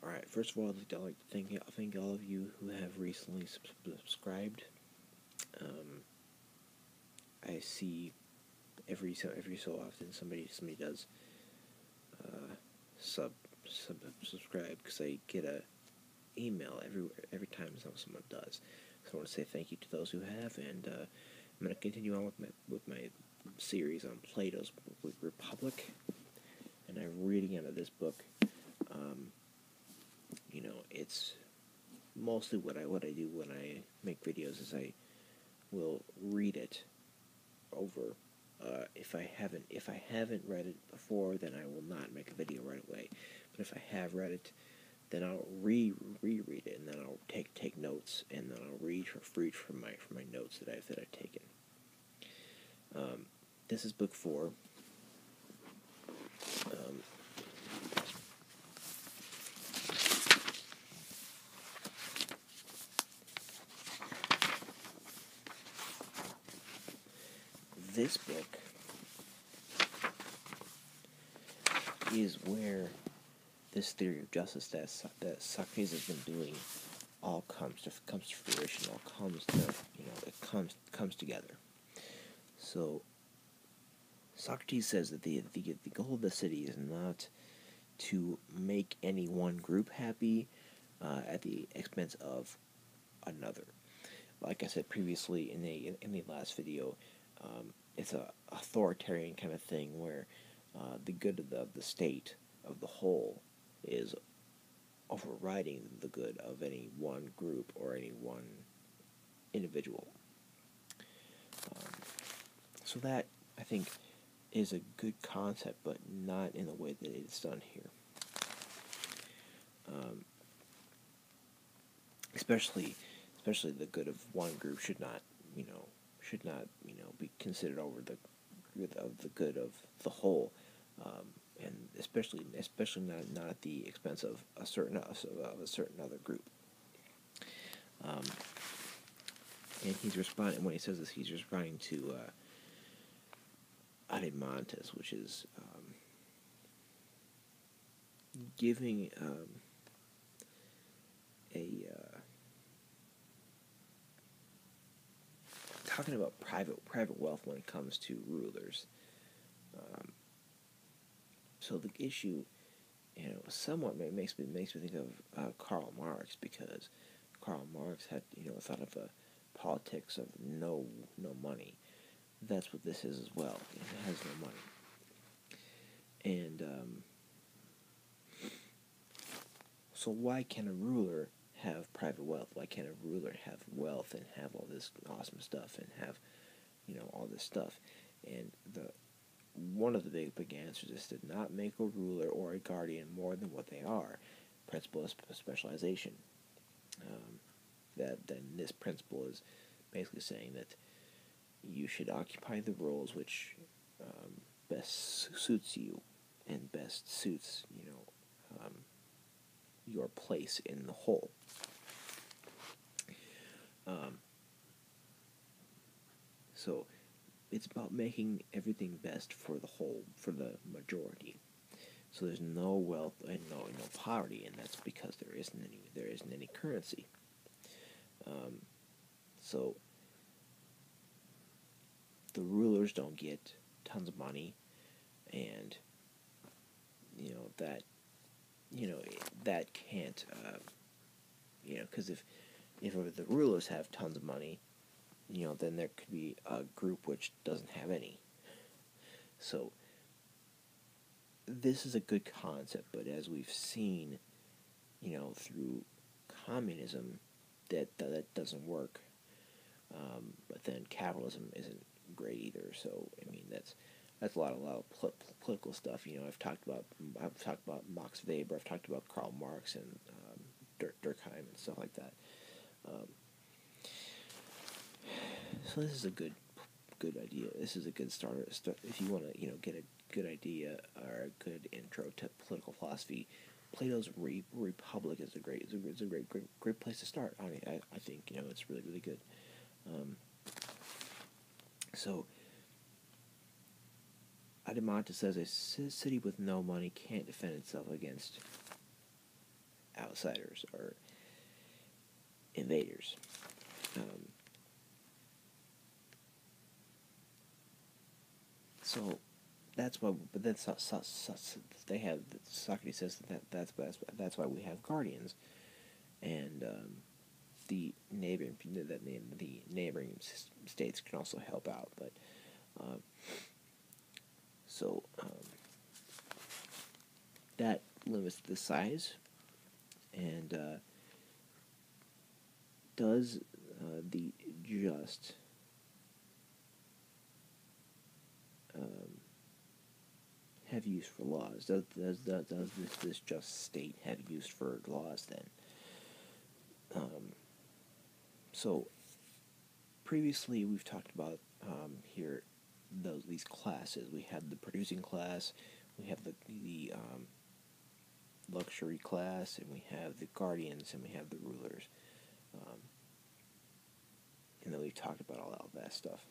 Alright, first of all, I'd like to thank all of you who have recently subscribed. I see every so often somebody does subscribe, because I get a email every time someone does. So I want to say thank you to those who have, and I'm going to continue on with my series on Plato's Republic, and I'm reading out of this book. It's mostly what I do when I make videos is I will read it over. If I haven't read it before, then I will not make a video right away. But if I have read it, then I'll reread it, and then I'll take notes, and then I'll read from my notes that I've taken. This is book 4. This book is where this theory of justice that Socrates has been doing all comes to fruition. All comes together. So Socrates says that the goal of the city is not to make any one group happy at the expense of another. Like I said previously in the last video, it's a authoritarian kind of thing where the good of the state, of the whole, is overriding the good of any one group or any one individual. So that, I think, is a good concept, but not in the way that it's done here. Especially the good of one group should not be considered over the good of the whole, and especially not at the expense of a certain other group. And he's responding, when he says this, he's responding to Adimantus, which is giving talking about private wealth when it comes to rulers. So the issue, somewhat makes me think of Karl Marx, because Karl Marx had thought of a politics of no money. That's what this is as well. It has no money. And so why can a ruler have private wealth? Why can't a ruler have wealth and have all this awesome stuff and have all this stuff? And one of the big answers is to not make a ruler or a guardian more than what they are. Principle of specialization. Then this principle is basically saying that you should occupy the roles which best suits you and best suits your place in the whole. So it's about making everything best for the whole, for the majority. So there's no wealth and no poverty, and that's because there isn't any currency. So the rulers don't get tons of money, and that can't because if the rulers have tons of money, then there could be a group which doesn't have any. So this is a good concept, but as we've seen, through communism, that doesn't work. But then capitalism isn't great either. So I mean, that's a lot of political stuff. I've talked about Max Weber. I've talked about Karl Marx and Durkheim and stuff like that. So this is a good idea. This is a good starter. If you want to get a good idea or a good intro to political philosophy, Plato's Republic is a great place to start. I think it's really good. So Adimantus says a city with no money can't defend itself against outsiders or invaders. So that's why, but that's not, they have, Socrates says that's why we have guardians, and the neighboring states can also help out, but uh, so that limits the size, and does the just have use for laws? Does this just state have use for laws then? So previously we've talked about here these classes. We have the producing class, we have the luxury class, and we have the guardians, and we have the rulers. And then we've talked about all that stuff.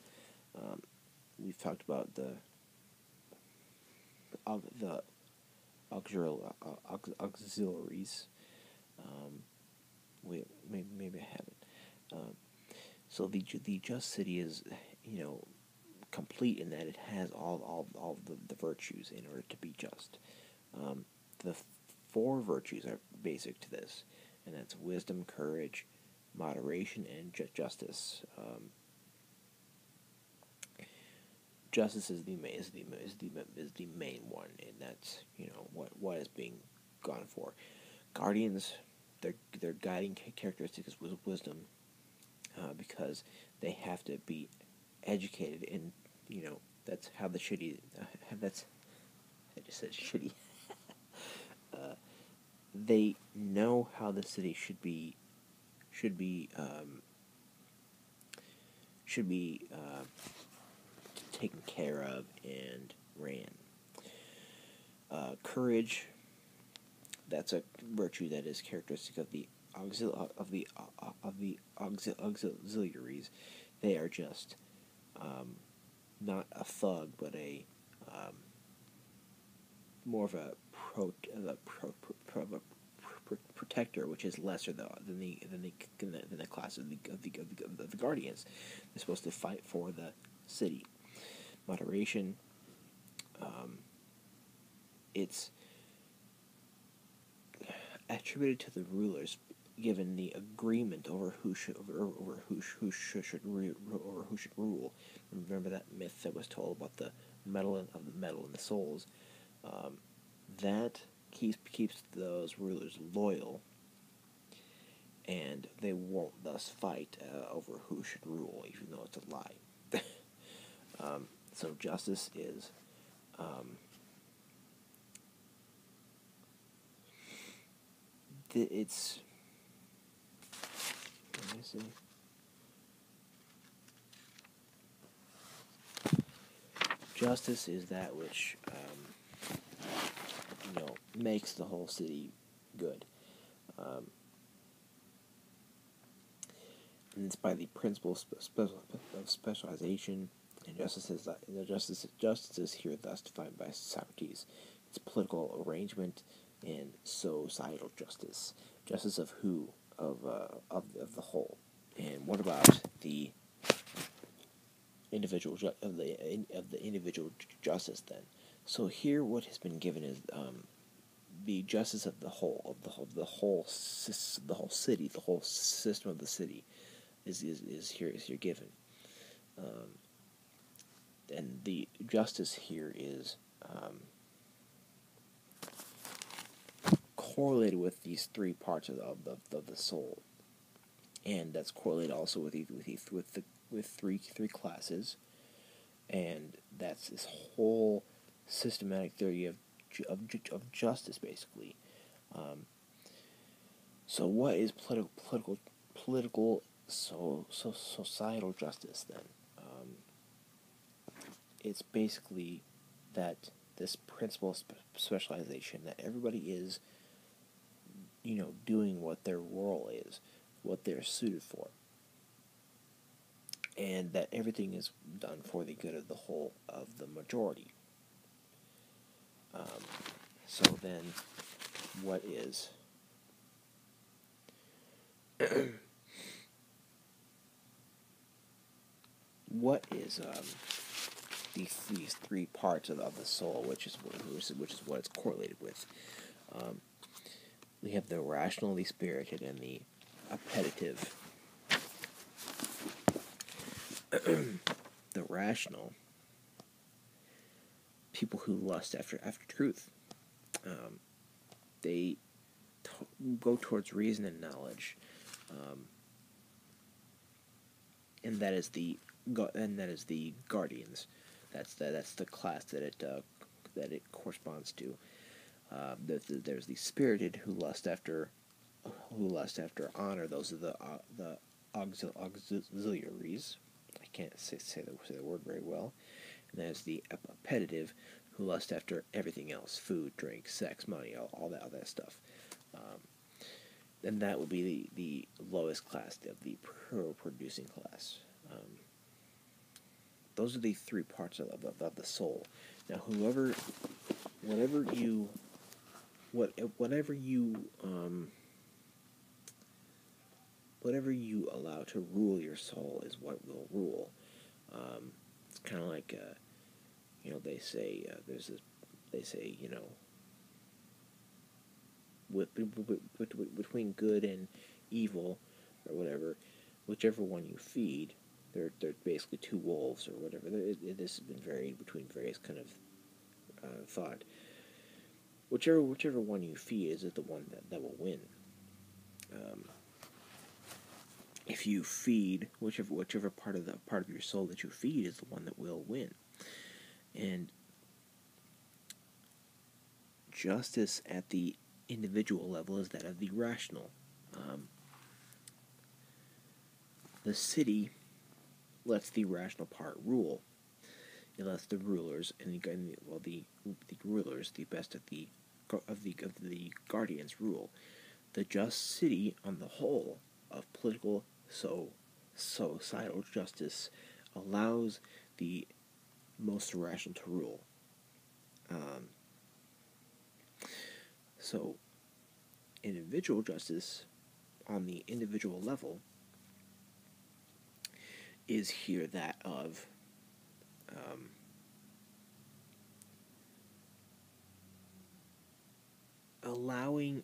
We've talked about the auxiliaries. Maybe I haven't. So the just city is, complete in that it has all the virtues in order to be just. The four virtues are basic to this, and that's wisdom, courage, moderation, and justice. Justice is the main one, and that's what is being gone for. Guardians, their guiding characteristic is wisdom, because they have to be educated in, that's how the shitty. That's I just said shitty. They know how the city should be taken care of and ran. Courage, that's a virtue that is characteristic of the auxiliaries. They are just not a thug, but a more of a protector, which is lesser than the class of the guardians. They're supposed to fight for the city. Moderation, it's attributed to the rulers, given the agreement over who should rule. Remember that myth that was told about the metal and the souls. That keeps those rulers loyal, and they won't thus fight over who should rule, even though it's a lie. So justice is it's, let me see. Justice is that which makes the whole city good. And it's by the principle of specialization, and justice is here thus defined by Socrates. It's political arrangement and societal justice. Justice of who? Of the whole. And what about the individual of the individual justice then? So here, what has been given is the justice of the whole, the whole city, the whole system of the city is here given, and the justice here is correlated with these three parts of the soul, and that's correlated also with three classes, and that's this whole systematic theory of justice, basically. So what is political societal justice then? It's basically that this principle of specialization, that everybody is, doing what their role is, what they're suited for, and that everything is done for the good of the whole, of the majority. So then, what is what is these three parts of the soul, which is what it's correlated with. Um, we have the rational, the spirited, and the appetitive. The rational, people who lust after truth, they go towards reason and knowledge, and that is the guardians. That's the class that it corresponds to. There's the spirited who lust after honor. Those are the auxiliaries. I can't say the word very well. And there's the appetitive who lust after everything else: food, drink, sex, money, all that stuff. And that would be the lowest class of the producing class. Those are the three parts of the soul. Now, whatever you allow to rule your soul is what will rule. It's kind of like they say between good and evil or whatever, whichever one you feed, they're basically two wolves or whatever. This has been varied between various kind of thought. Whichever one you feed is the one that will win. If you feed whichever part of your soul that you feed is the one that will win. And justice at the individual level is that of the rational. The city lets the rational part rule. It lets the rulers the rulers, the best of the guardians, rule. The just city on the whole of political societal justice allows the most rational to rule. So individual justice on the individual level is here that of allowing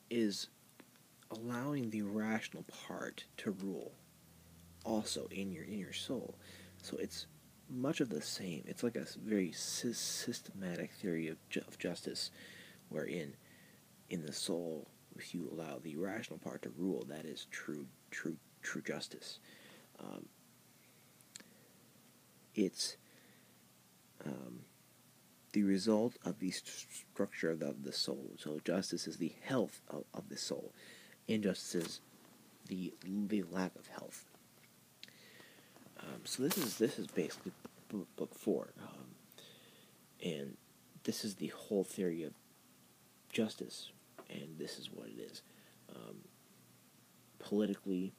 the rational part to rule also in your soul. So it's much of the same. It's like a very systematic theory of justice, wherein in the soul, if you allow the rational part to rule, that is true justice. It's the result of the structure of the soul. So justice is the health of the soul. Injustice is the lack of health. So this is basically book 4, and this is the whole theory of justice, and this is what it is. Politically,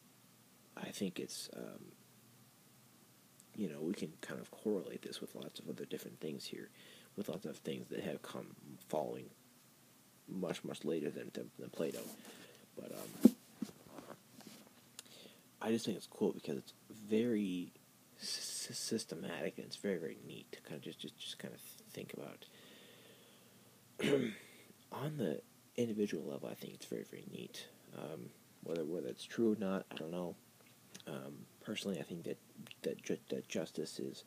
I think it's we can kind of correlate this with lots of other different things here, with lots of things that have come following much later than Plato, but I just think it's cool because it's very systematic and it's very neat to kind of just kind of think about. On the individual level, I think it's very neat. Whether it's true or not, I don't know. Personally, I think that justice is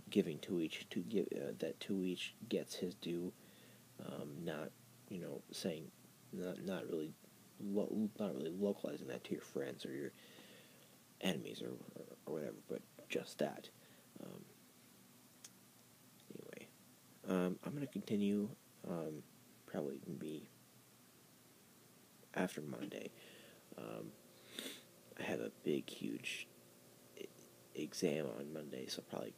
giving to each that to each gets his due. Not saying not really localizing that to your friends or your enemies or whatever, but just that. Anyway, I'm going to continue. Probably can be after Monday. I have a big, huge exam on Monday, so I'll probably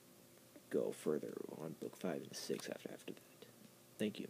go further on book 5 and 6 after that. Thank you.